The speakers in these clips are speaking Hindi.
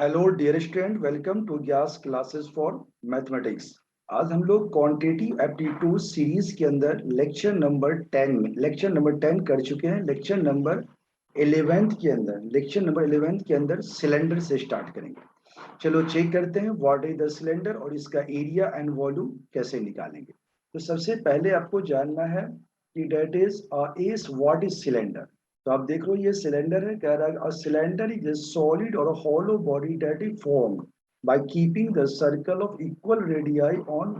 Hello dear student, welcome to ग्यास क्लासेस फॉर मैथमेटिक्स। आज हम लोग क्वांटिटेटिव एप्टीट्यूड सीरीज के अंदर लेक्चर नंबर 10 कर चुके हैं। लेक्चर नंबर 11 के अंदर सिलेंडर से स्टार्ट करेंगे। चलो चेक करते हैं व्हाट इज द सिलेंडर और इसका एरिया एंड वॉल्यूम कैसे निकालेंगे। तो सबसे पहले आपको जानना है कि that is what is cylinder. तो आप देख लो ये सिलेंडर है, कह रहा है a cylinder is a solid और hollow body that is formed by keeping the circle of equal radii on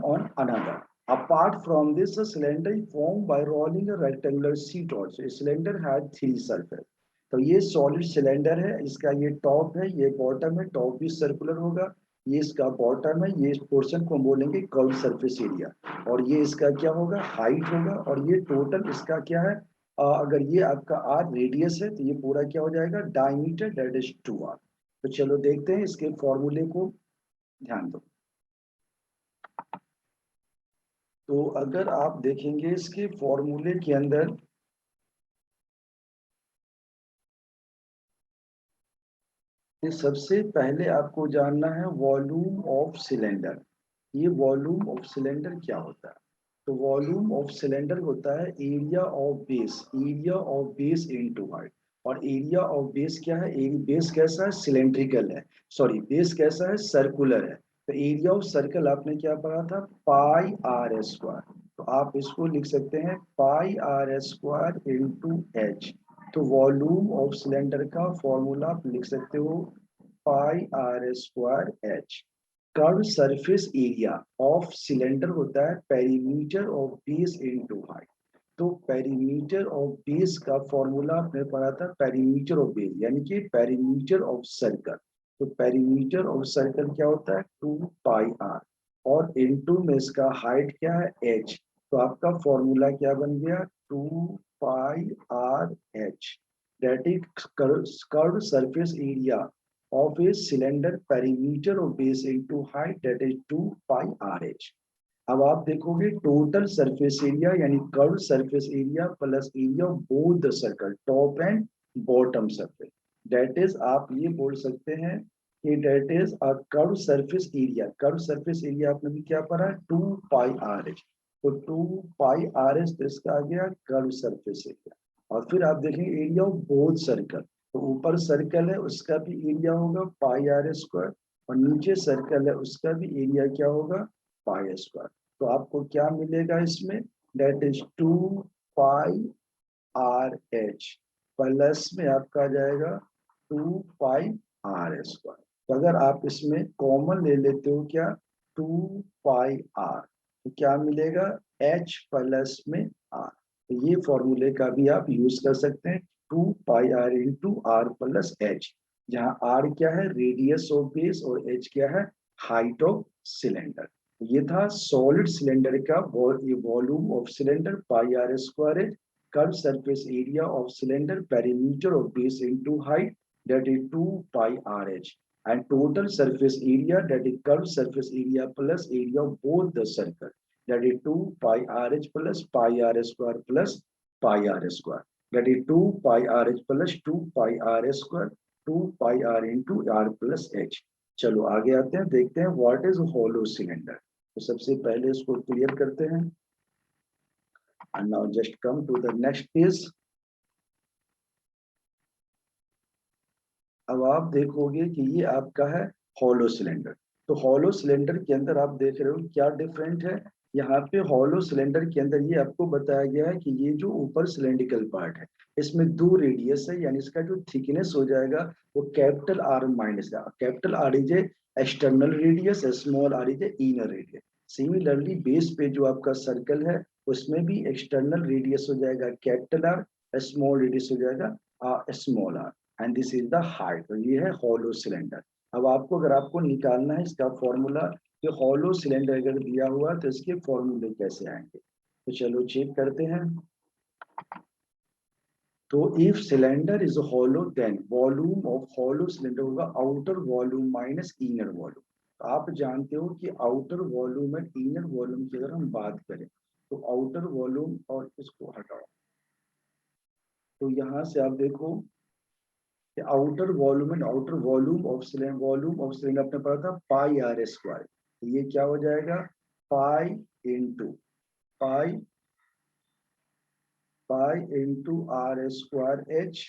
on another. Apart from this, a cylinder is formed by rolling a rectangular sheet also. A cylinder has three surfaces. तो ये सॉलिड सिलेंडर है, इसका ये टॉप है, ये बॉटम है, टॉप भी सर्कुलर होगा, ये इसका बॉटम है, ये पोर्शन को हम बोलेंगे कर्व सरफेस एरिया, और ये इसका क्या होगा, हाइट होगा, और ये टोटल इसका क्या है, अगर ये आपका आर रेडियस है तो ये पूरा क्या हो जाएगा, डायमीटर, दैट इज 2r। तो चलो देखते हैं इसके फॉर्मूले को, ध्यान दो। तो अगर आप देखेंगे इसके फॉर्मूले के अंदर, सबसे पहले आपको जानना है वॉल्यूम ऑफ सिलेंडर। ये वॉल्यूम ऑफ सिलेंडर क्या होता है? तो वॉल्यूम ऑफ सिलेंडर होता है area of base into height. और एरिया ऑफ बेस क्या है? बेस कैसा है? सिलेंड्रिकल है, सॉरी बेस कैसा है? सर्कुलर है। तो एरिया ऑफ सर्कल आपने क्या पढ़ा था? Pi are square. तो आप इसको लिख सकते हैं pi are square into h. तो वॉल्यूम ऑफ सिलेंडर का फॉर्मूला आप लिख सकते हो pi are square h. Curve surface area of cylinder होता है perimeter of base into height. तो पेरीमीटर ऑफ बेस का फॉर्मूला आपने पढ़ा था पेरीमीटर ऑफ बेस, यानी कि पेरीमीटर ऑफ सर्कल। तो पेरीमीटर ऑफ सर्कल क्या होता है? 2 पाई आर, और इनटू में इसका हाइट क्या है? एच। तो आपका फॉर्मूला क्या बन गया? 2 pi are h, that is curve surface area of a cylinder perimeter of base into height, that is 2 pi RH। अब आप देखोगे टोटल सरफेस एरिया यानी curve surface area plus area of both the circle top and bottom surface, that is आप ये बोल सकते हैं कि that is a curve surface area. Curve surface area आपने भी क्या पढ़ा? 2 पाई आर एच। तो 2 पाई आर एच, तो इसका आ गया कर्व सरफेस एरिया। और फिर आप देखेंगे एरिया ऑफ बोथ सर्कल। तो ऊपर सर्कल है उसका भी एरिया होगा पाई आर स्क्वायर, और नीचे सर्कल है उसका भी एरिया क्या होगा? Pi square. तो आपको क्या मिलेगा इसमें? That is 2 pi are H plus में आपका आ जाएगा 2 पाई आर स्क्वायर। तो अगर आप इसमें कॉमन ले लेते हो क्या? 2 पाई आर, तो क्या मिलेगा? एच प्लस में आर। तो ये फॉर्मूले का भी आप यूज कर सकते हैं, 2 pi are into r plus h, जहाँ आर क्या है? रेडियस ऑफ बेस, और एच क्या है? Height of cylinder. ये था सॉलिड सिलेंडर का volume of cylinder pi are square है, curve surface area of cylinder perimeter of base into height, that is 2 pi are h, and total surface area, that is curved surface area plus area of both the circle, that is 2 pi RH plus pi r square plus pi r square, that is 2 pi RH plus 2 pi r square 2 pi r into r plus h। चलो आगे आते हैं, देखते हैं व्हाट इज हॉलो सिलेंडर। तो सबसे पहले इसको क्लियर करते हैं, and now just come to the next page। अब आप देखोगे कि ये आपका है हॉलो सिलेंडर। तो हॉलो सिलेंडर के अंदर आप देख रहे हो क्या डिफरेंट है। यहाँ पे हॉलो सिलेंडर के अंदर ये आपको बताया गया है कि ये जो ऊपर सिलेंड्रिकल पार्ट है इसमें 2 रेडियस है, यानी इसका जो थिकनेस हो जाएगा वो कैपिटल आर माइनस का, capital are is external radius, small are is inner radius. Similarly base पे जो आपका सर्कल है उसमें भी एक्सटर्नल रेडियस हो जाएगा कैपिटल आर, स्मॉल रेडियस हो जाएगा small are, and this is the height. तो ये है हॉलो सिलेंडर। अब आपको अगर आपको निकालना है इसका फॉर्मूला, कि हॉलो सिलेंडर अगर दिया हुआ तो इसके फॉर्मूले कैसे आएंगे, तो चलो चेक करते हैं। तो if cylinder is hollow then volume of hollow cylinder होगा outer volume minus inner volume. तो आप जानते हो कि outer volume and inner volume की अगर हम बात करें तो आउटर वॉल्यूम, और इसको हटाओ, तो यहाँ से आप देखो outer volume and outer volume of cylinder अपने पढ़ा था पाई आर स्क्वायर। तो ये क्या हो जाएगा, pi into pi pi into are square H,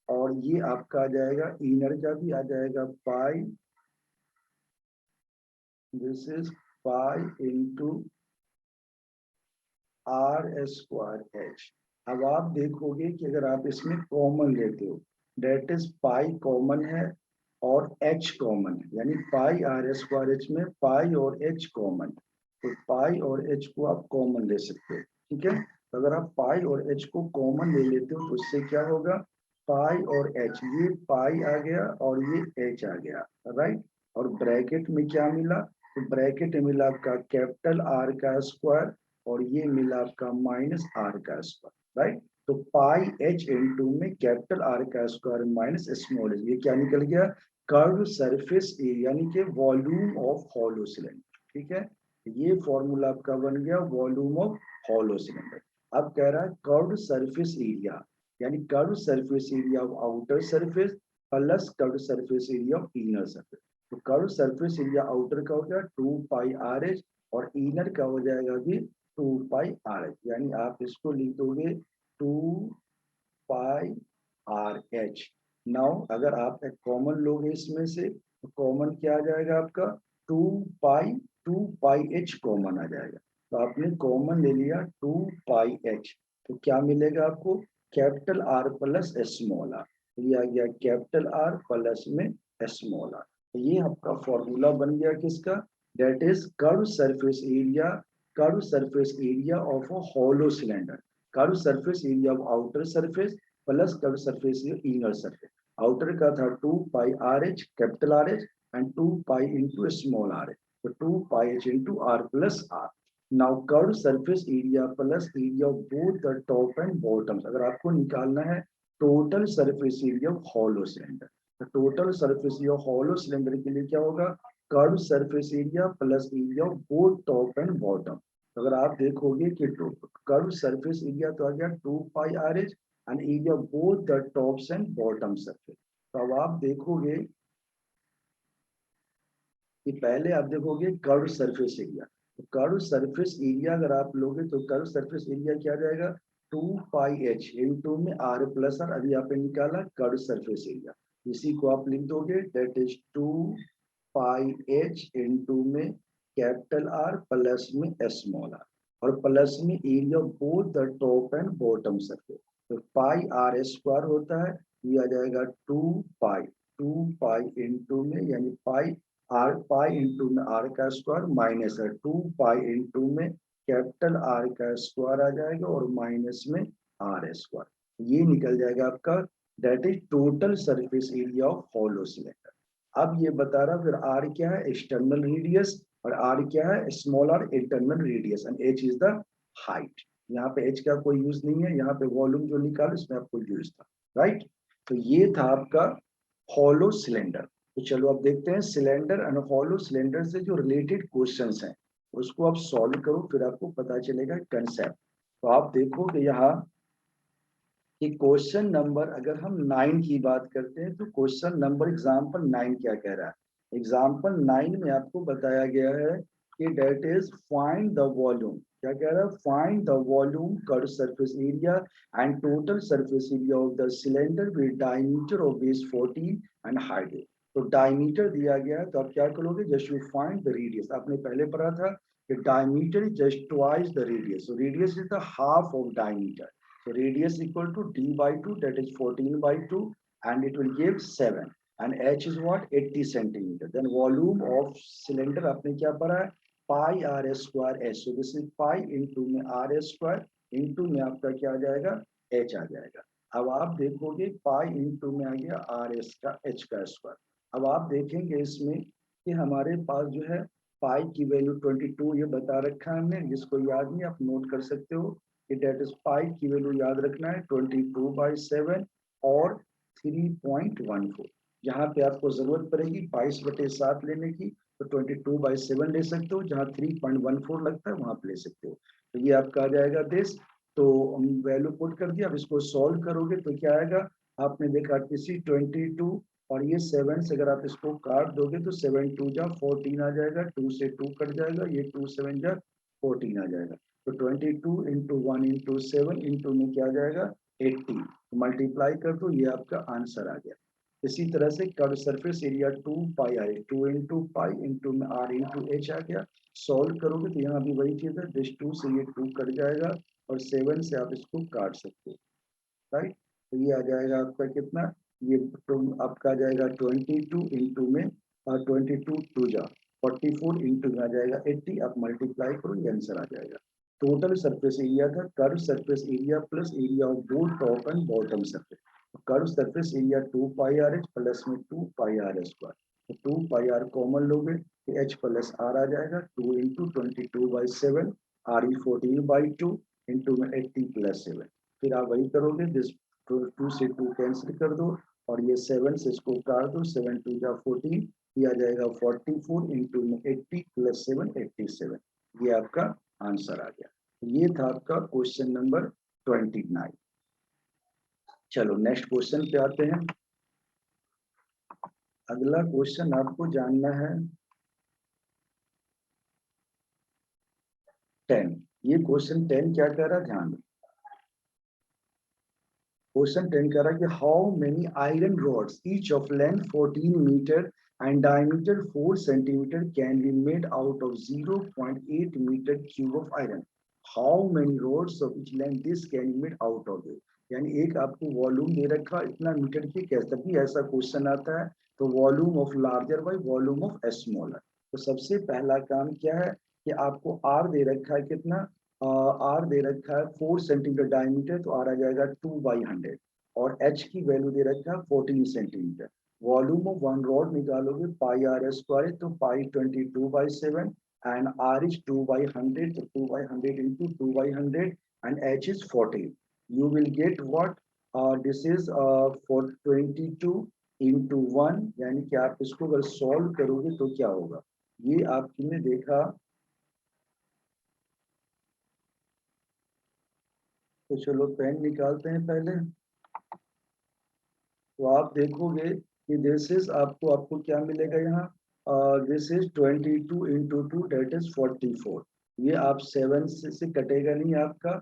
और ये आपका आ जाएगा इनर का भी आ जाएगा pi, this is pi into are square h. अब आप देखोगे कि अगर आप इसमें कॉमन लेते हो, डेट इज पाई कॉमन है और एच कॉमन है, यानी पाई आर स्क्वायर एच में पाई और एच कॉमन, तो पाई और एच को आप कॉमन ले सकते हो। ठीक है, तो अगर आप पाई और एच को कॉमन ले लेते हो तो इससे क्या होगा, पाई और एच, ये पाई आ गया और ये एच आ गया, राइट। और ब्रैकेट में क्या मिला, तो ब्रैकेट में मिला आपका कैपिटल आर का स्क्वायर और ये मिला आपका माइनस आर का स्क्वायर, राइट। तो पाई एच इंटू में कैपिटल आर का स्क्वायर माइनस स्मॉल एच, ये क्या निकल गया, कर्व सरफेस एरिया, यानी कि वॉल्यूम ऑफ हॉलो सिलेंडर। ठीक है, ये फॉर्मूला आपका बन गया वॉल्यूम ऑफ हॉलो सिलेंडर। अब कह रहा है कर्व सरफेस एरिया, यानी curve surface area of outer surface plus curve surface area of inner surface. तो कर्व सरफेस एरिया आउटर का हो गया 2 पाई आर एच और इनर का हो जाएगा भी 2 पाई आर एच, यानी आप इसको लिख दोगे 2 पाई आर एच। नाउ अगर आप एक कॉमन लोगे इसमें से, तो कॉमन क्या आ जाएगा आपका 2 पाई, 2 पाई एच कॉमन आ जाएगा। तो आपने कॉमन ले लिया 2 पाई एच, तो क्या मिलेगा आपको, capital R plus small r. तो ये आ गया कैपिटल आर प्लस में स्मॉल आर। तो ये आपका फॉर्मूला बन गया किसका, that is curve surface area of a hollow cylinder, curve surface area of outer surface plus curve surface area inner surface. Outer का था 2 pi are h capital R h and 2 pi into small r h, तो 2 pi h into r plus r. Now curve surface area plus area of both the top and bottoms, अगर आपको निकालना है total surface area of hollow cylinder, तो total surface area of hollow cylinder के लिए क्या होगा, curve surface area plus area of both top and bottom. अगर आप देखोगे कि कर्व सरफेस एरिया तो आ गया 2 pi are h and area of both the tops and bottom surface. तो अब आप देखोगे कि पहले आप देखोगे कर्व सरफेस एरिया, तो कर्व सरफेस एरिया अगर आप लोगे तो कर्व सरफेस एरिया क्या जाएगा 2 पाई एच इंटू में आर प्लस आर, अभी आपने निकाला कर्व सरफेस एरिया, इसी को आप लिख दोगे that is 2 pi h into में कैपिटल आर प्लस में स्मॉल आर और प्लस में area of both the top and bottom surface. तो पाई आर स्क्वायर होता है, ये आ जाएगा 2 पाई इंटू में, यानी पाई आर, पाई इंटू में आर का स्क्वायर माइनस है 2 पाई इंटू में कैपिटल आर का स्क्वायर आ जाएगा और माइनस में आर स्क्वायर, ये निकल जाएगा आपका, that is total surface area of hollow cylinder. अब ये बता रहा फिर आर क्या है, एक्सटर्नल रेडियस, और आर क्या है, small R internal radius, and H is the height. यहाँ पे एच का कोई यूज नहीं है, यहाँ पे वॉल्यूम जो निकाल उसमें आपको यूज था, राइट। तो ये था आपका हॉलो सिलेंडर। तो चलो अब देखते हैं सिलेंडर एंड हॉलो सिलेंडर से जो रिलेटेड क्वेश्चंस हैं उसको आप सॉल्व करो, फिर आपको पता चलेगा कंसेप्ट। तो आप देखोगे यहाँ कि क्वेश्चन नंबर, अगर हम 9 की बात करते हैं तो क्वेश्चन नंबर एग्जाम्पल 9 क्या कह रहा है, एग्जाम्पल 9 में आपको बताया गया है कि that is find the volume, क्या कह रहा है, find the volume curve surface area and total surface area of the cylinder with diameter of base 14 and height. तो डायमीटर दिया गया है, तो आप क्या करोगे, just you find the radius, आपने पहले पढ़ा था कि diameter is just twice the radius, so radius is the half of diameter. So radius equal to d by 2, that is 14 by 2, and it will give 7. And h is what, 80 centimeter. Then volume of cylinder आपने क्या पढ़ा है, pi r square h. So this is pi into में r square into में आपका क्या आ जाएगा, h आ जाएगा। अब आप देखोगे pi into में आ गया r s का h का स्क्वायर। अब आप देखेंगे इसमें कि हमारे पास जो है पाई की वैल्यू 22 ये बता रखा है हमने, जिसको याद नहीं आप नोट कर सकते हो कि डेट इज पाई की वैल्यू याद रखना है 22/7 और 3.14। जहाँ पे आपको जरूरत पड़ेगी 22/7 लेने की तो 22/7 ले सकते हो, जहाँ 3.14 लगता है वहां पे ले सकते हो। तो ये आपका आ जाएगा दिस, तो वैल्यू पुट कर दिया। अब इसको सॉल्व करोगे तो क्या आएगा, आपने देखा किसी 22 और ये 7 से अगर आप इसको काट दोगे तो 7 2 जा 14 आ जाएगा, 2 से 2 कट जाएगा, ये 2 7 जा 14 आ जाएगा। तो 22 इंटू 1 इंटू 7 इंटू में क्या आ जाएगा 80, मल्टीप्लाई कर दो, ये आपका आंसर आ गया। इसी तरह से curve surface area 2 pi R, 2 into pi into में आर इंटू एच आ गया। सॉल्व करोगे तो यहाँ भी वही चीज है, दिस 2 से ये 2 कट जाएगा और 7 से आप इसको काट सकते हो, राइट। तो ये आ जाएगा आपका कितना, ये आपका आ जाएगा 22 इंटू में 22 2 जा 44 इंटू में आ जाएगा 80, आप मल्टीप्लाई करो ये आंसर आ जाएगा। टोटल सरफेस एरिया था curve surface area plus area of both top and bottom surface. Curve surface area 2 pi are H plus में 2 पाई आर स्क्वायर, तो 2 पाई आर कॉमन लोगे तो एच प्लस आर आ जाएगा, 2 इंटू 22/7, आर ई 14/2 इंटू में 80 प्लस 7। फिर आप वही करोगे, दिस 2 से 2 कैंसिल कर दो और ये 7 से इसको काट दो, 7 2 जा 14, ये आ जाएगा 44 इंटू में 80 प्लस 7 87, ये आपका आंसर आ गया। ये था आपका क्वेश्चन नंबर 29। चलो नेक्स्ट क्वेश्चन पे आते हैं। अगला क्वेश्चन आपको जानना है 10। ये क्वेश्चन 10 क्या कह रहा है, ध्यान दो। क्वेश्चन 10 कह रहा है कि how many iron rods each of length 14 metre and diameter 4 centimetre can be made out of 0.8 metre cube of iron. How many rods of each length this can be made out of it. यानी एक आपको वॉल्यूम दे रखा इतना मीटर की, कैसे भी ऐसा क्वेश्चन आता है तो volume of larger by volume of smaller. तो सबसे पहला काम क्या है कि आपको आर दे रखा है कितना, आर दे रखा है 4 सेंटीमीटर डायमीटर, तो आर आ जाएगा 2/100 और एच की वैल्यू दे रखा है 14 centimetre. Volume of one rod निकालोगे पाई आर स्क्वायर, तो पाई 22/7 एंड आर इज 2/100, तो 2/100 into 2/100 and H is 14। You will get what, this is for 22 into 1, यानी कि आप इसको अगर सॉल्व करोगे तो क्या होगा, ये आपने देखा। तो चलो पेन निकालते हैं पहले। तो आप देखोगे कि दिस इज आपको क्या मिलेगा यहाँ, this is 22 into 2 that is 44। ये आप 7 से कटेगा नहीं आपका,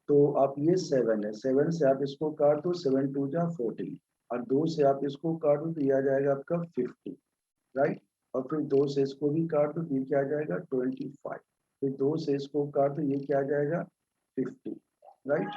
तो आप ये 7 है, 7 से आप इसको काट दो, 7 2 जा 14 और 2 से आप इसको काट दो तो ये आ जाएगा आपका 50, राइट। और फिर 2 से इसको भी काट दो तो ये क्या आ जाएगा 25, फिर 2 से इसको काट दो ये क्या आ जाएगा 50, राइट।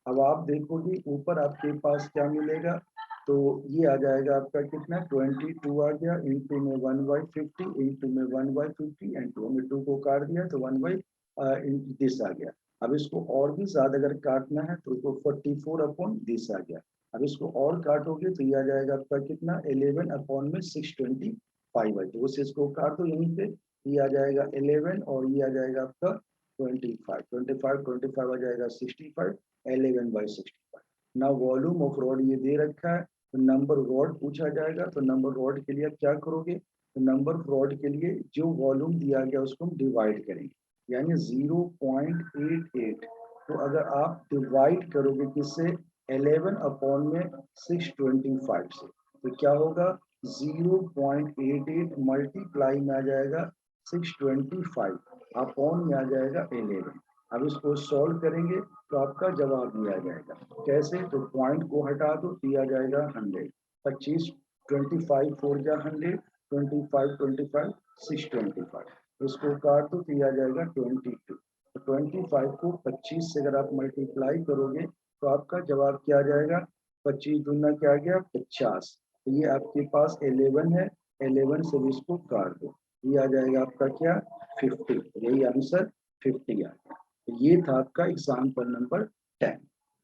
अब आप देखोगे ऊपर आपके पास क्या मिलेगा, तो ये आ जाएगा आपका कितना 22 आ गया इंटू में 1/50 इंटू में 1/50 एंड 2 में 2 को काट दिया तो 1/दिस आ गया। अब इसको और भी ज्यादा अगर काटना है तो इसको 44/दिस आ गया। अब इसको और काटोगे तो ये आ जाएगा आपका कितना 11/625 है, तो उसे इसको काट दो यहीं पे, ये आ जाएगा 11 और ये आ जाएगा आपका 25, 25 25 आ जाएगा 65, 11/65। ना वॉल्यूम ऑफ रॉड ये दे रखा है, तो नंबर रॉड पूछा जाएगा, तो नंबर रॉड के लिए आप क्या करोगे, तो नंबर रॉड के लिए जो वॉल्यूम दिया गया उसको हम डिवाइड करेंगे, यानी 0.88। तो अगर आप डिवाइड करोगे किससे 11/625 से, तो क्या होगा 0.88 मल्टीप्लाई में आ जाएगा 625 अपॉन में आ जाएगा 11। अब इसको सॉल्व करेंगे तो आपका जवाब दिया जाएगा कैसे, तो पॉइंट को हटा दो दिया जाएगा 100, 25 25 4 जा 100, 25 25 625, इसको काट दो दिया जाएगा 22। तो 25 को 25 से अगर आप मल्टीप्लाई करोगे तो आपका जवाब क्या आ जाएगा, 25 दूना क्या आ गया 50। तो ये आपके पास 11 है, 11 से भी इसको काट दो, ये आ जाएगा आपका क्या 50, यही आंसर 50 आ गया। ये था आपका एग्जाम्पल नंबर 10।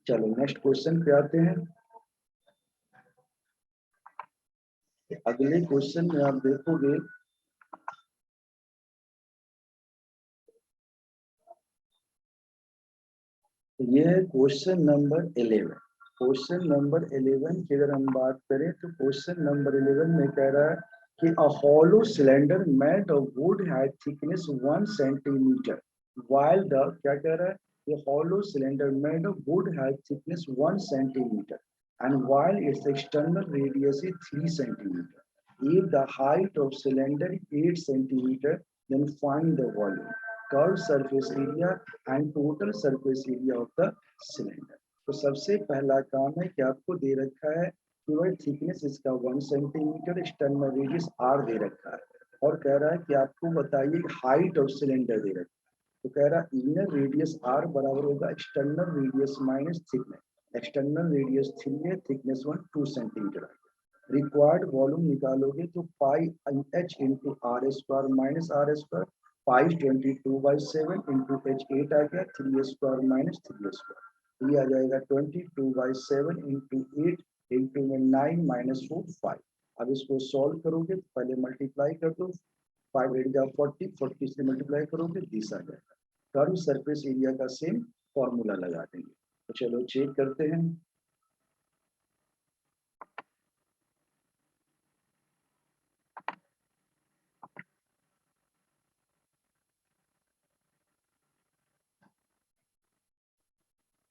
चलो नेक्स्ट क्वेश्चन पे आते हैं। अगले क्वेश्चन में आप देखोगे ये है क्वेश्चन नंबर 11। क्वेश्चन नंबर 11 की अगर हम बात करें तो क्वेश्चन नंबर 11 में कह रहा है कि अ hollow cylinder made of would had thickness 1 centimetre while the क्या कह रहा है, ये hollow cylinder made of would had thickness 1 centimetre and while its external radius is 3 centimeter. If the height of cylinder is 8 centimeter, then find the volume, curved surface area and total surface area of the cylinder. तो सबसे पहला काम है कि आपको दे रखा है कि भाई थिकनेस इसका 1 सेंटीमीटर, एक्सटर्नल रेडियस r दे रखा है और कह रहा है कि आपको बताइए हाइट ऑफ सिलेंडर दे रखा है। तो कह रहा है इनर रेडियस r बराबर होगा external radius minus thickness. External radius 3 है, थिकनेस 2 सेंटीमीटर। रिक्वायर्ड वॉल्यूम निकालोगे तो pi h into are square minus r square, pi 22/7 into h 8 आ गया, 3 स्क्वायर माइनस 3 स्क्वायर, ये आ जाएगा 22/7 इंटू 8 इंटू में 9 माइनस 4 5। अब इसको सॉल्व करोगे तो पहले मल्टीप्लाई कर दो, 5 8 जा 40, 40 से मल्टीप्लाई करोगे 20 आ जाएगा। कर्व सरफेस एरिया का सेम फॉर्मूला लगा देंगे। तो चलो चेक करते हैं।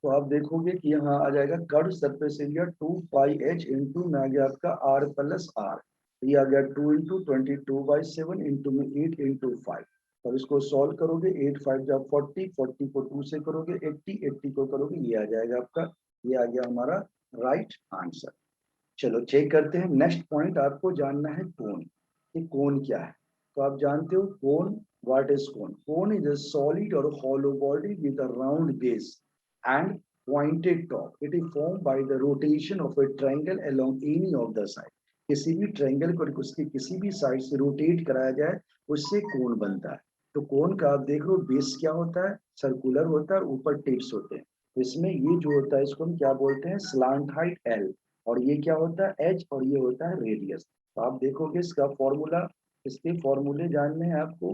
तो आप देखोगे कि यहाँ आ जाएगा curve surface area 2 pi h into में आ गया आपका आर प्लस आर, ये आ गया 2 इंटू 22/7 इंटू में 8 इंटू 5। अब इसको सॉल्व करोगे 8 5 जा 40, 40 को 2 से करोगे 80, 80 को करोगे ये आ जाएगा आपका, ये आ गया हमारा राइट आंसर। चलो चेक करते हैं। नेक्स्ट पॉइंट आपको जानना है कोण, कि कोण क्या है। तो आप जानते हो कोण, व्हाट इज कोण? कोण इज अ सॉलिड और hollow body with a round base and pointed top. It is formed by the rotation of a triangle along any of the side. किसी भी ट्रायंगल को उसकी किसी भी साइड से रोटेट कराया जाए उससे कोण बनता है। तो कोण का आप देख लो बेस क्या होता है, सर्कुलर होता है, ऊपर टिप्स होते हैं। तो इसमें ये जो होता है इसको हम क्या बोलते हैं, स्लांट हाइट एल, और ये क्या होता है एच, और ये होता है रेडियस। तो आप देखोगे इसका फॉर्मूला, इसके फॉर्मूले जानने हैं आपको।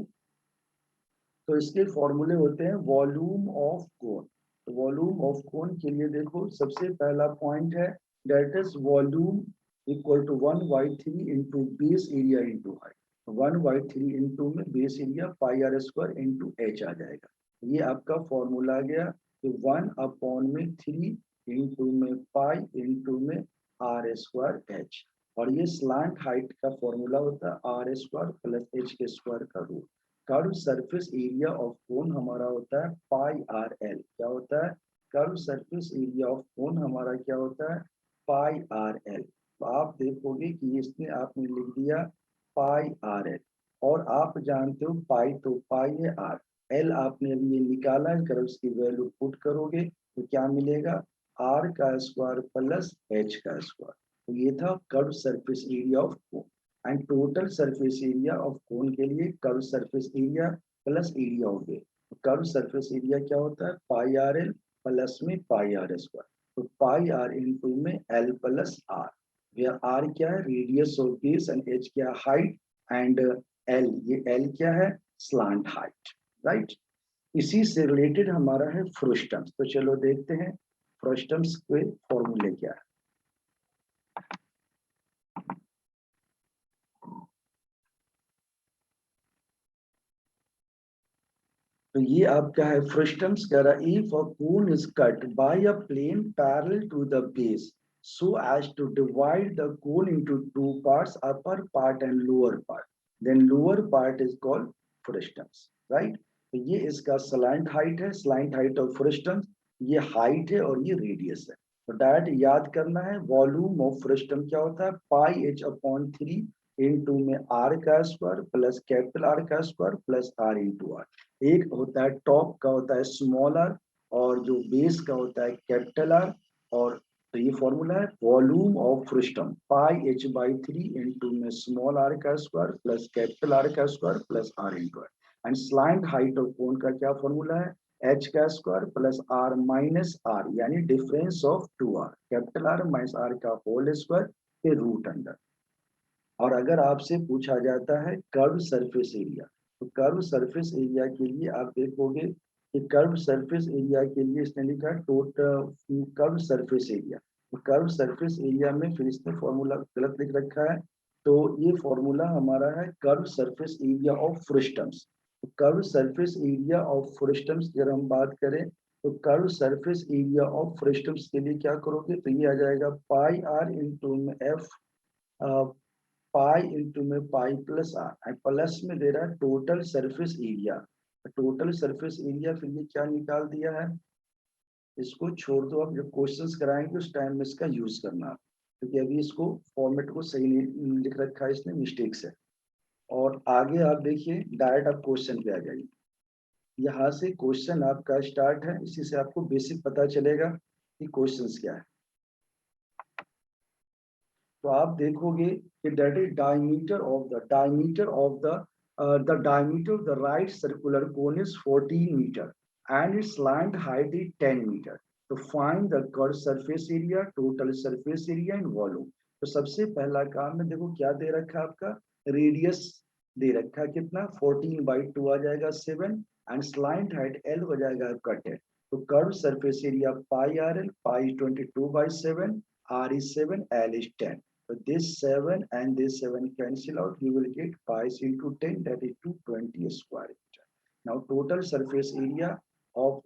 तो इसके फॉर्मूले होते हैं वॉल्यूम ऑफ कोन। तो वॉल्यूम ऑफ कोन के लिए देखो सबसे पहला पॉइंट है that is volume equal to 1/3 into base area into height. 1/3 into में base area pi are square into H आ जाएगा। ये आपका फॉर्मूला आ गया कि 1/3 इंटू में पाई इंटू में आर स्क्वायर एच, और ये स्लांट हाइट का फॉर्मूला होता है आर स्क्वायर प्लस एच के स्क्वायर का root. Curve surface area of cone हमारा होता है पाई आर एल। क्या होता है? Curve surface area of cone हमारा क्या होता है? Pi R L. तो आप देखोगे कि इसमें आपने लिख दिया पाई आर एल, और आप जानते हो पाई तो पाई है, आर एल आपने अभी ये निकाला है, कर्व की वैल्यू पुट करोगे तो क्या मिलेगा? आर का स्क्वायर प्लस एच का स्क्वायर। तो ये था curve surface area of cone. And total surface area of कोन के लिए curve surface area plus area हो गए। कर्व सरफेस एरिया क्या होता है? पाई आर एल प्लस में पाई आर स्क्वायर। तो पाई आर इंटू में एल प्लस आर, यह आर क्या है? Radius of base, and H क्या? हाइट, एंड एल, ये एल क्या है? Slant height, right. इसी से रिलेटेड हमारा है फ्रुस्टम्स। तो चलो देखते हैं फ्रुस्टम्स के फॉर्मूले क्या है। तो ये आपका है फ्रुस्टम्स कह रहा है if a cone is cut by a plane parallel to the base so as to divide the cone into two parts, upper part and lower part, then lower part is called frustums, right? तो ये इसका स्लैंट हाइट है, स्लैंट हाइट ऑफ फ्रुस्टम्स, ये हाइट है और ये रेडियस है। तो डायरेक्ट याद करना है वॉल्यूम ऑफ फ्रुस्टम क्या होता है? पाई एच अपॉन 3 इंटू में आर का स्क्वायर प्लस कैपिटल आर का square plus are into R. एक होता है टॉप का होता है स्मॉल आर, और जो बेस का होता है कैपिटल आर। और तो ये फॉर्मूला है volume of frustum pi h by 3 into में स्मॉल आर का स्क्वायर प्लस कैपिटल आर का square plus are into r. And slant height of cone का क्या फॉर्मूला है? एच का square plus r minus r, यानी difference of 2r, capital R minus r का होल स्क्वायर के रूट अंडर। और अगर आपसे पूछा जाता है कर्व सरफेस एरिया, तो कर्व सरफेस एरिया के लिए आप देखोगे कि कर्व सरफेस एरिया के लिए इसने लिखा टोटल कर्व सरफेस एरिया। तो कर्व सरफेस एरिया में फिर इसने फॉर्मूला गलत लिख रखा है। तो ये फॉर्मूला हमारा है curve surface area of frustums. Curve surface area of frustums की अगर हम बात करें तो curve surface area of frustums के लिए क्या करोगे, तो ये आ जाएगा पाई आर इंटू में एफ, पाई इंटू में पाई प्लस आर, प्लस में दे रहा है total surface area. Total surface area फिर ये क्या निकाल दिया है, इसको छोड़ दो, आप जब क्वेश्चंस कराएंगे उस टाइम में इसका यूज करना, क्योंकि अभी इसको फॉर्मेट को सही नहीं लिख रखा है इसने, मिस्टेक से। और आगे आप देखिए डायरेक्ट आप क्वेश्चन पे आ जाइए। यहाँ से क्वेश्चन आपका स्टार्ट है, इसी से आपको बेसिक पता चलेगा कि क्वेश्चंस क्या है। तो आप देखोगे कि that is diameter of the diameter of the right circular cone is 14 metre and its slant height is 10 metre. तो find the curve surface area, total surface area and volume. तो सबसे पहला काम है, देखो क्या दे रखा है आपका, रेडियस दे रखा है कितना, 14/2 आ जाएगा 7, एंड स्लैंट हाइट L हो जाएगा आपका 10। तो curve surface area pi R L, pi 22/7, R is 7, L is 10. So this 7 and this 7 cancel out. You will get pi into 10, that is 220 square meter. Now total surface area of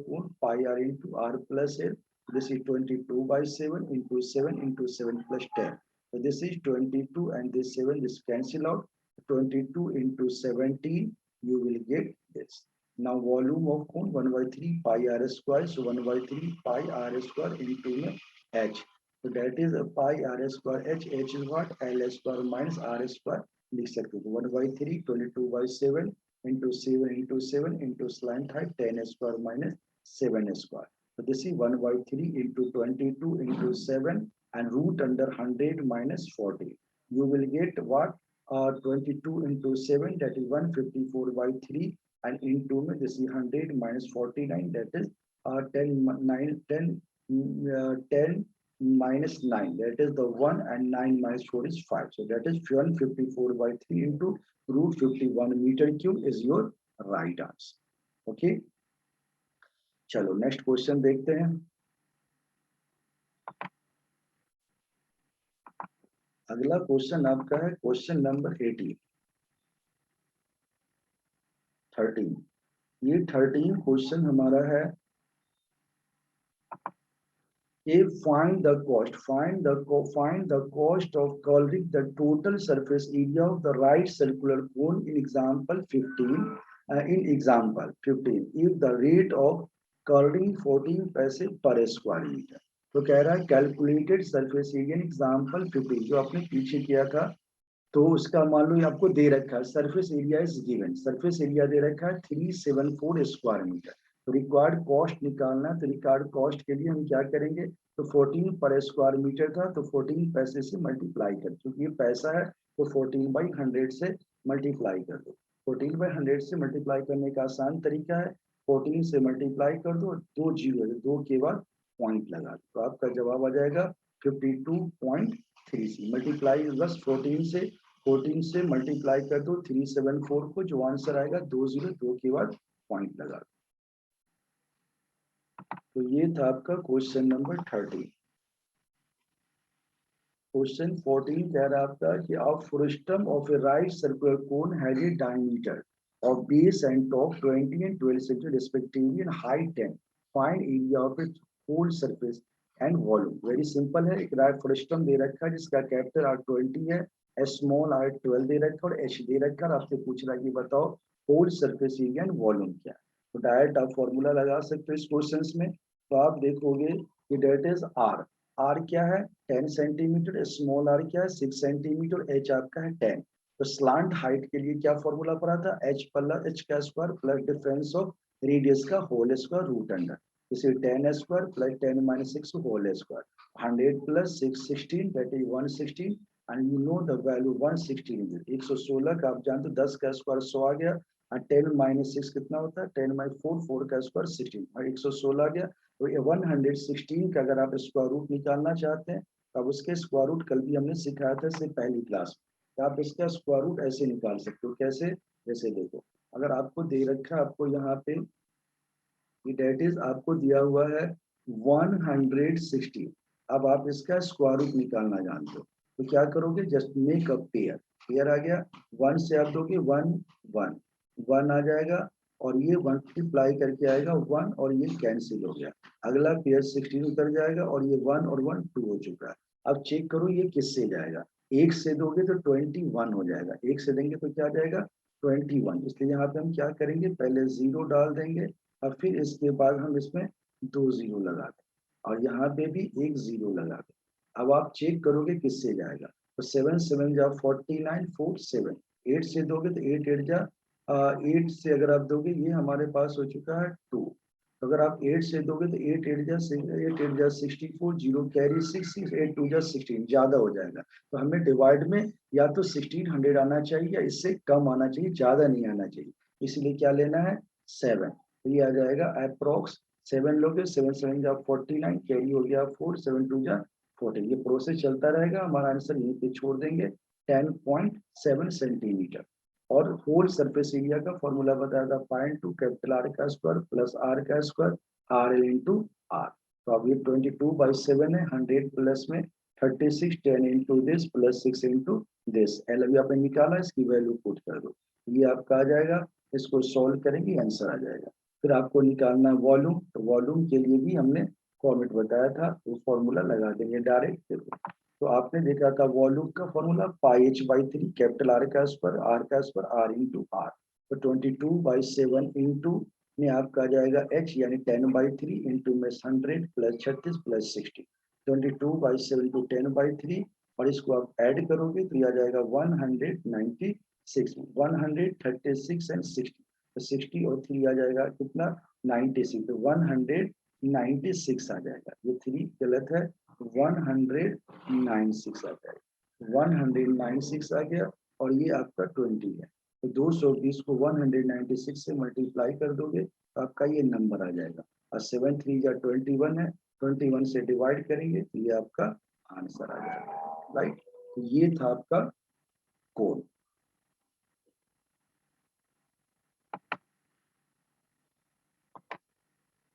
cone pi r into r plus l. This is 22/7 into 7 into 7 plus 10. So this is 22 and this 7 is cancel out. 22 into 17, you will get this. Now volume of cone 1/3 pi r square. So 1/3 pi r square into h. So that is a pi r square h. H is what? L square minus r square. लिख सकते हो 1/3 22/7 into 7 into 7 into slant height 10 square minus 7 square. So this is 1/3 into 22 into 7 and root under 100 minus 40. You will get what? 22 into 7, that is 154/3, and into this is 100 minus 49, that is 10 minus 9, that is the 1, and 9 minus 4 is 5. So that is 154/3 into root 51 meter cube is your right answer. Okay, चलो नेक्स्ट क्वेश्चन देखते हैं। अगला क्वेश्चन आपका है क्वेश्चन नंबर 13। ये 13 क्वेश्चन हमारा है, find the cost of coloring the total surface area of the right circular cone in example 15. If the rate of coloring 14 पैसे per square meter। तो कह रहा है calculated surface area in example 15, जो आपने पीछे किया था। तो उसका मान लो आपको दे रखा है surface area is given, surface area दे रखा है 374 स्क्वायर मीटर। तो रिक्वायर्ड कॉस्ट निकालना है, तो रिक्वायर्ड कॉस्ट के लिए हम क्या करेंगे, तो 14 पर स्क्वायर मीटर था, तो 14 पैसे से मल्टीप्लाई कर, क्योंकि ये पैसा है तो 14/100 से मल्टीप्लाई कर दो। 14/100 से मल्टीप्लाई करने का आसान तरीका है, 14 से मल्टीप्लाई कर दो, 2 जीरो है, 2 के बाद पॉइंट लगा दो, तो आपका जवाब आ जाएगा 52.3। मल्टीप्लाई बस 14 से मल्टीप्लाई कर दो 374 को, जो आंसर आएगा 202 के बाद पॉइंट लगा दो। तो ये था आपका क्वेश्चन नंबर 13। क्वेश्चन 14 कह रहा है आपका कि a frustum of A right circular cone has a diameter of base and top 20 and 12 cm respectively and height 10. Find area of its whole surface and volume। Very simple है, एक राइट फ्रस्टम दे रखा है जिसका कैपिटल R20 है, स्मॉल R12 दे रखा है और H दे रखा है। आपसे पूछ रहा है कि बताओ whole surface area and volume क्या है। तो डायरेक्ट आप फॉर्मूला लगा सकते हो इस क्वेश्चन में। तो आप देखोगे कि डेट इज आर क्या है 10 सेंटीमीटर, स्मॉल आर क्या है 6 सेंटीमीटर, एच आपका है 10। तो स्लांट हाइट के लिए क्या फॉर्मूला पड़ा था, एच प्लस एच का square plus difference of radius का होल स्क्वायर रूट अंडर, जैसे 10 square plus 10 minus 6 whole square, 100 plus 6 16, that is 116, and you know the value 116 116 का आप जानते हो 10 का स्क्वायर 100 आ गया, 10 माइनस 6 कितना होता है 10 माइनस 4 का स्क्वायर 16 और 116 आ गया। तो ये 116 का अगर आप स्क्वायर रूट निकालना चाहते हैं तो अब उसके स्क्वायर रूट कल भी हमने सिखाया था इससे पहली क्लास में, तो आप इसका स्क्वायर रूट ऐसे निकाल सकते हो। कैसे, जैसे देखो अगर आपको दे रखा है, आपको यहाँ पे डेट इज आपको दिया हुआ है 160, अब आप इसका स्क्वायर रूट निकालना जानते हो तो क्या करोगे, just make a pair, pair आ गया 1 से आप दोगे 1 1 1 आ जाएगा और ये मल्टीप्लाई करके आएगा 1 और ये कैंसिल हो गया। अगला पेयर 16 उतर जाएगा और ये 1 और 1 2 हो चुका है। अब चेक करो ये किससे जाएगा। 1 से दोगे तो 21 हो जाएगा, 1 से देंगे तो क्या जाएगा 21। इसलिए यहाँ पे हम क्या करेंगे, पहले 0 डाल देंगे और फिर इसके बाद हम इसमें 2 0 लगा दें और यहाँ पे भी एक 0 लगा दें। अब आप चेक करोगे किससे जाएगा, तो 7 7 जा 49 4 7। 8 से दोगे तो 8 8 जा 8 से अगर आप दोगे ये हमारे पास हो चुका है 2। तो अगर आप 8 से दोगे तो 8 8 जा 64, 0 कैरी 6 6 8 2 जा 16, ज्यादा हो जाएगा। तो हमें डिवाइड में या तो 1600 आना चाहिए या इससे कम आना चाहिए, ज्यादा नहीं आना चाहिए। इसलिए क्या लेना है 7। तो ये आ जाएगा अप्रोक्स 7 लोगे, 7 7 जा 49 कैरी हो गया 4 7 2 जा 14। ये प्रोसेस चलता रहेगा, हमारा आंसर यहीं पे छोड़ देंगे 10.7 सेंटीमीटर। और होल सरफेस एरिया का फॉर्मूला बताया था पाई टू कैपिटल आर का स्क्वायर प्लस आर का square R L into R. तो अब ये 22/7 है, 100 प्लस में 36 10 into this plus 6 into this. L अभी आपने निकाला, इसकी वैल्यू पुट कर दो, ये आपका आ जाएगा। इसको सॉल्व करेंगे आंसर आ जाएगा। फिर आपको निकालना है वॉल्यूम, तो वॉल्यूम के लिए भी हमने फॉर्मेट बताया था, वो फॉर्मूला लगा देंगे डायरेक्ट। तो आपने देखा था वॉल्यूम का formula pi h by 3 capital R का स्क्वायर आर इंटू आर। तो 22/7 इंटू में आपका आ जाएगा एच यानी 10/3 इंटू में 100 प्लस 36 प्लस 60। 22/7 टू 10/3 और इसको आप ऐड करोगे तो ये आ जाएगा 196, 136 एंड 60। तो 60 और 3 आ जाएगा कितना 96, तो 196 आ जाएगा। ये 3 गलत है, 196 आ जाएगा, 196 आ गया। और ये आपका 20 है, तो 220 को 196 से मल्टीप्लाई कर दोगे तो आपका ये नंबर आ जाएगा। और 7 3 या 21 है, 21 से डिवाइड करेंगे तो ये आपका आंसर आ जाएगा। राइट, तो ये था आपका कोड।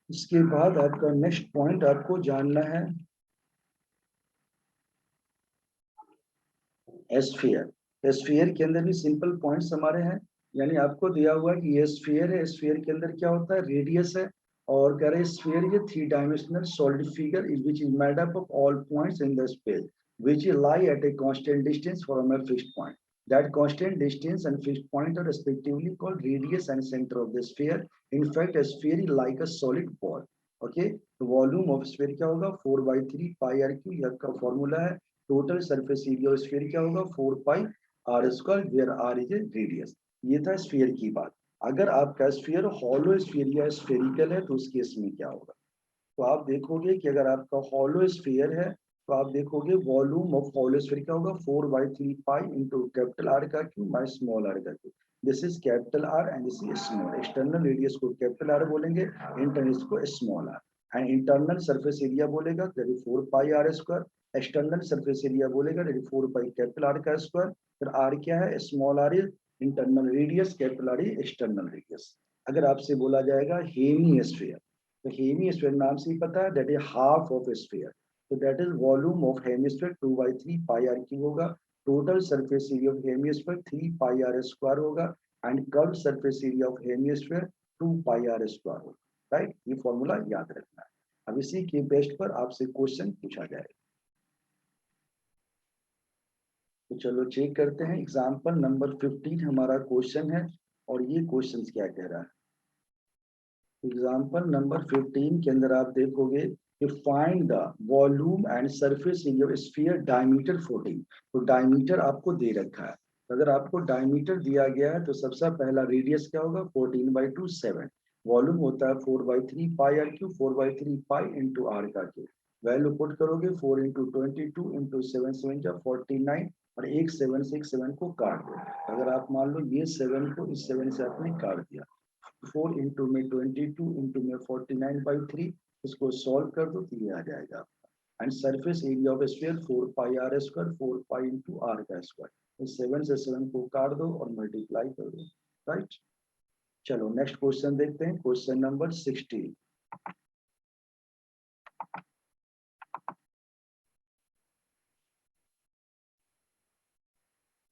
इसके बाद आपका नेक्स्ट पॉइंट आपको जानना है एस्फीयर। एस्फीयर के अंदर भी सिंपल पॉइंट्स हमारे हैं, यानी आपको दिया हुआ है कि ये स्फीयर है, स्फीयर के अंदर क्या होता है रेडियस है। और कह रहे स्फीयर ये 3 dimensional solid figure which is made up of all points in the space which lie at a constant distance from a fixed point. That constant distance and fixed point are respectively called radius and center of the sphere. In fact, a sphere is like a solid ball. Okay, तो वॉल्यूम ऑफ स्फीयर क्या होगा 4/3 पाई आर क्यू, यह का फॉर्मूला है। Total surface area of sphere क्या होगा 4 pi are square where r is a radius. ये था स्फीयर की बात। अगर आपका स्फीयर हॉलो स्फीयर या स्फेरिकल है तो उस केस में क्या होगा, तो आप देखोगे कि अगर आपका हॉलो स्फीयर है तो आप देखोगे वॉल्यूम ऑफ हॉलो स्फीयर क्या होगा 4/3 पाई इंटू कैपिटल आर का क्यू बाय स्मॉल आर का cube. This is capital r and this is small. External radius को कैपिटल आर बोलेंगे, इंटरनल को small are. And internal surface area बोलेगा that is 4 pi are square. External surface area बोलेगा that is 4 pi capital are का स्क्वायर। फिर आर क्या है small are is internal radius, capital are is external radius. अगर आपसे बोला जाएगा हेमिस्फीयर, तो हेमिस्फीयर नाम से ही पता है that is half of sphere. तो that is volume of hemisphere 2/3 pi r cube होगा। Total surface area of hemisphere 3 pi are square होगा and curve surface area of hemisphere 2 pi are square होगा। राइट, ये फॉर्मूला याद रखना है। अब इसी के बेस्ट पर आपसे क्वेश्चन पूछा जाएगा। तो चलो चेक करते हैं। एग्जाम्पल नंबर 15 हमारा क्वेश्चन है और ये क्वेश्चन क्या कह रहा है। एग्जाम्पल नंबर 15 के अंदर आप देखोगे कि find the volume and surface area of sphere diameter 14। तो डायमीटर आपको दे रखा है, तो अगर आपको डायमीटर दिया गया है तो सबसे पहला रेडियस क्या होगा 14/2 7। वॉल्यूम होता है 4/3 pi r cube, 4/3 pi into are का क्यू। वैल्यू पुट करोगे 4 इंटू 22 इंटू 7 7 जा 49 और एक 7 से एक 7 को काट दो। अगर आप मान लो ये 7 को इस 7 से आपने काट दिया, 4 इंटू में 22 इंटू में 49/3, इसको सॉल्व कर दो तो ये आ जाएगा। And surface area of sphere 4 pi are square, 4 pi into are का स्क्वायर। इस 7 से 7 को काट दो और मल्टीप्लाई कर दो। राइट, चलो नेक्स्ट क्वेश्चन देखते हैं, क्वेश्चन नंबर 16।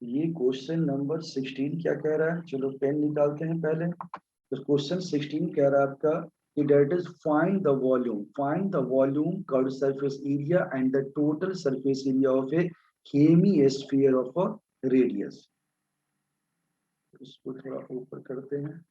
ये क्वेश्चन नंबर 16 क्या कह रहा है, चलो पेन निकालते हैं पहले। तो क्वेश्चन 16 कह रहा है आपका कि that is find the volume curve surface area and the total surface area of a hemisphere of a radius. इसको थोड़ा ऊपर करते हैं।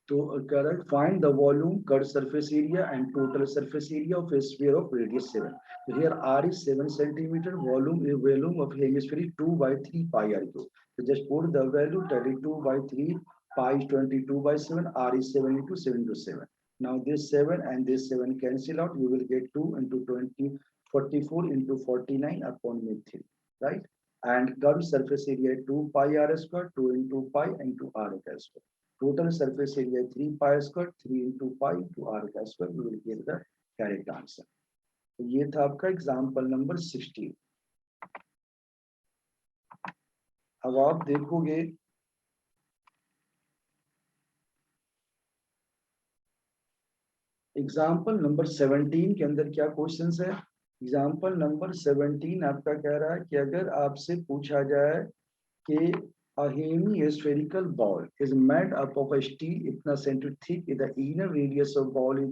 तो कह रहा है find the volume curve surface area and total surface area of a sphere of radius 7. So here r is 7 centimeter, volume of hemisphere is 2 by 3 pi r cube. So just put the value 32 by 3 pi is 22 by 7, r is 7 into 7 to 7. Now this 7 and this 7 cancel out, you will get 2 into 20, 44 into 49 upon with 3, right? And curved surface area 2 pi r square, 2 into pi into r square. Total surface area 3 pi square, 3 into pi into r का square, we will get the correct answer. तो ये था आपका एग्जाम्पल नंबर 16। अब आप देखोगे एग्जाम्पल नंबर 17 के अंदर क्या क्वेश्चंस है। एग्जाम्पल नंबर 17 आपका कह रहा है कि अगर आपसे पूछा जाए कि a hemispherical ball is made up of a steel इतना centimeter thick, the inner radius of ball is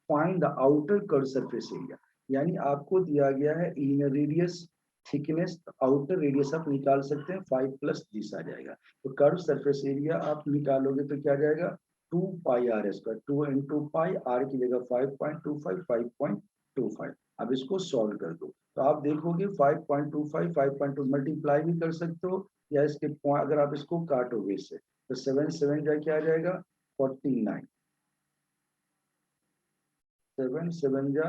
find the outer curved surface area। यानी आपको दिया गया है inner radius, thickness, outer radius आप निकाल सकते हैं 5 प्लस 10 आ जाएगा। तो कर्व सरफेस एरिया आप निकालोगे तो क्या आ जाएगा 2 pi are square, 2 into pi, r की जगह 5.25, 5.25। अब इसको सॉल्व कर दो तो आप देखोगे 5.25, 5.2 मल्टीप्लाई भी कर सकते हो या इसके अगर आप इसको काटोगे इससे तो 7 7 जा क्या आ जाएगा 49, 7 7 जा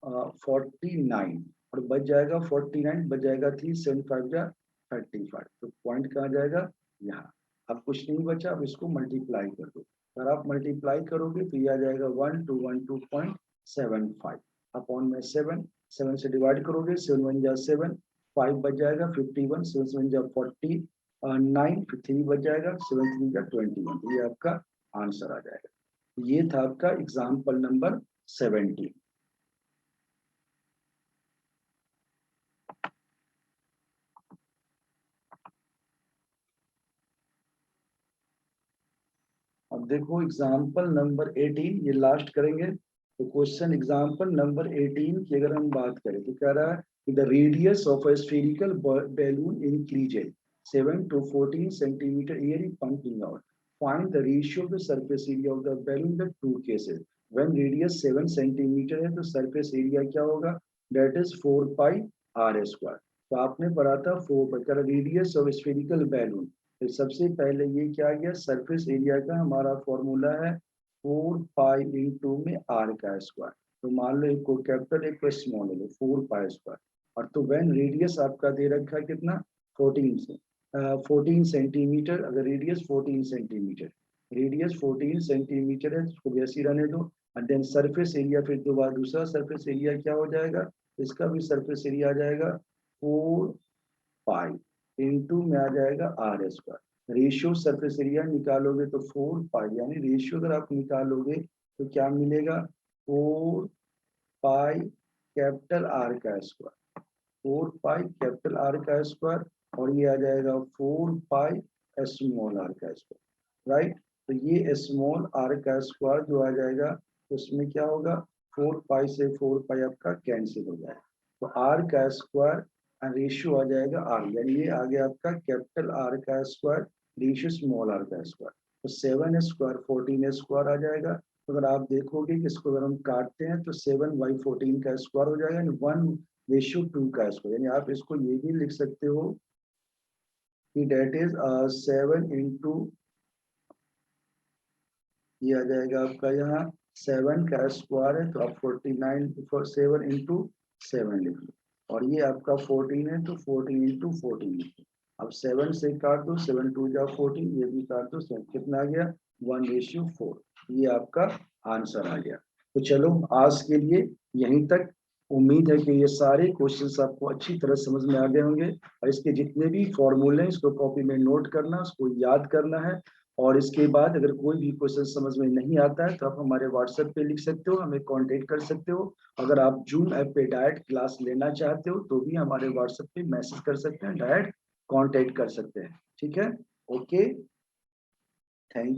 49 और बच जाएगा 49, बच जाएगा 3 7 5 जा 35। तो पॉइंट कहाँ जाएगा यहाँ। अब कुछ नहीं बचा, अब इसको मल्टीप्लाई कर दो। अगर आप मल्टीप्लाई करोगे तो ये आ जाएगा 1212.75 अपॉन में 7 7 से डिवाइड करोगे 7 1 जा 7, 5 बच जाएगा 51, 7 7 जा 40, 9 फिर 3 बच जाएगा 7 3 जा 21। तो ये आपका आंसर आ जाएगा। ये था आपका एग्जाम्पल नंबर 17। अब देखो एग्जाम्पल नंबर 18 ये लास्ट करेंगे। तो क्वेश्चन एग्जाम्पल नंबर 18 की अगर हम बात करें तो कह रहा है कि the radius of a spherical balloon increases 7 to 14 centimeter air is pumping out. Find the ratio of the surface area of the balloon in the two cases. When radius 7 centimeter है तो surface area क्या होगा that is 4 pi r square। तो आपने पढ़ा था 4 pi radius of spherical balloon. तो सबसे पहले ये क्या गया सरफेस एरिया का हमारा फॉर्मूला है 4 पाई इंटू में आर का स्क्वायर। तो मान लो एक को कैपिटल एक को स्मॉल ले लो 4 पाई स्क्वायर। और तो व्हेन रेडियस आपका दे रखा है कितना 14 से 14 सेंटीमीटर। अगर रेडियस 14 सेंटीमीटर, रेडियस 14 सेंटीमीटर है उसको वैसे ही रहने दो। और देन सरफेस एरिया फिर दोबारा दूसरा सरफेस एरिया क्या हो जाएगा, इसका भी सरफेस एरिया आ जाएगा 4 पाई इंटू में आ जाएगा R square. Ratio surface area निकालोगे तो 4 पाई, यानी रेशियो अगर आप निकालोगे तो क्या मिलेगा 4 पाई कैपिटल आर का स्क्वायर, 4 पाई कैपिटल आर का स्क्वायर और ये आ जाएगा 4 पाई स्मॉल आर का स्क्वायर, राइट। तो ये स्मॉल आर का स्क्वायर जो आ जाएगा उसमें क्या होगा 4 पाई से 4 पाई आपका कैंसिल हो जाएगा। तो आर का स्क्वायर रेशियो आ जाएगा आर, यानी ये आ गया आपका कैपिटल आर का स्क्वायर रेशियो स्मॉल आर का स्क्वायर। तो 7 स्क्वायर 14 स्क्वायर आ जाएगा। तो अगर आप देखोगे कि इसको अगर हम काटते हैं तो 7 बाई 14 का स्क्वायर हो जाएगा, यानी 1:2 का स्क्वायर। यानी आप इसको ये भी लिख सकते हो कि डेट इज 7 इंटू ये आ जाएगा आपका यहाँ 7 का स्क्वायर है तो आप 49 फॉर 7 इंटू 7 लिख लो। और ये आपका 14 है तो 14 इंटू 14 लिख लो। अब 7 से काट दो 7 2 जा 14, ये भी काट दो 7 कितना आ गया 1:4। ये आपका आंसर आ गया। तो चलो आज के लिए यहीं तक। उम्मीद है कि ये सारे क्वेश्चंस आपको अच्छी तरह समझ में आ गए होंगे और इसके जितने भी फॉर्मूले हैं इसको कॉपी में नोट करना, उसको याद करना है। और इसके बाद अगर कोई भी क्वेश्चन समझ में नहीं आता है तो आप हमारे व्हाट्सएप पे लिख सकते हो, हमें कांटेक्ट कर सकते हो। अगर आप जूम ऐप पे डायरेक्ट क्लास लेना चाहते हो तो भी हमारे व्हाट्सएप पे मैसेज कर सकते हैं, डायरेक्ट कांटेक्ट कर सकते हैं। ठीक है, ओके, थैंक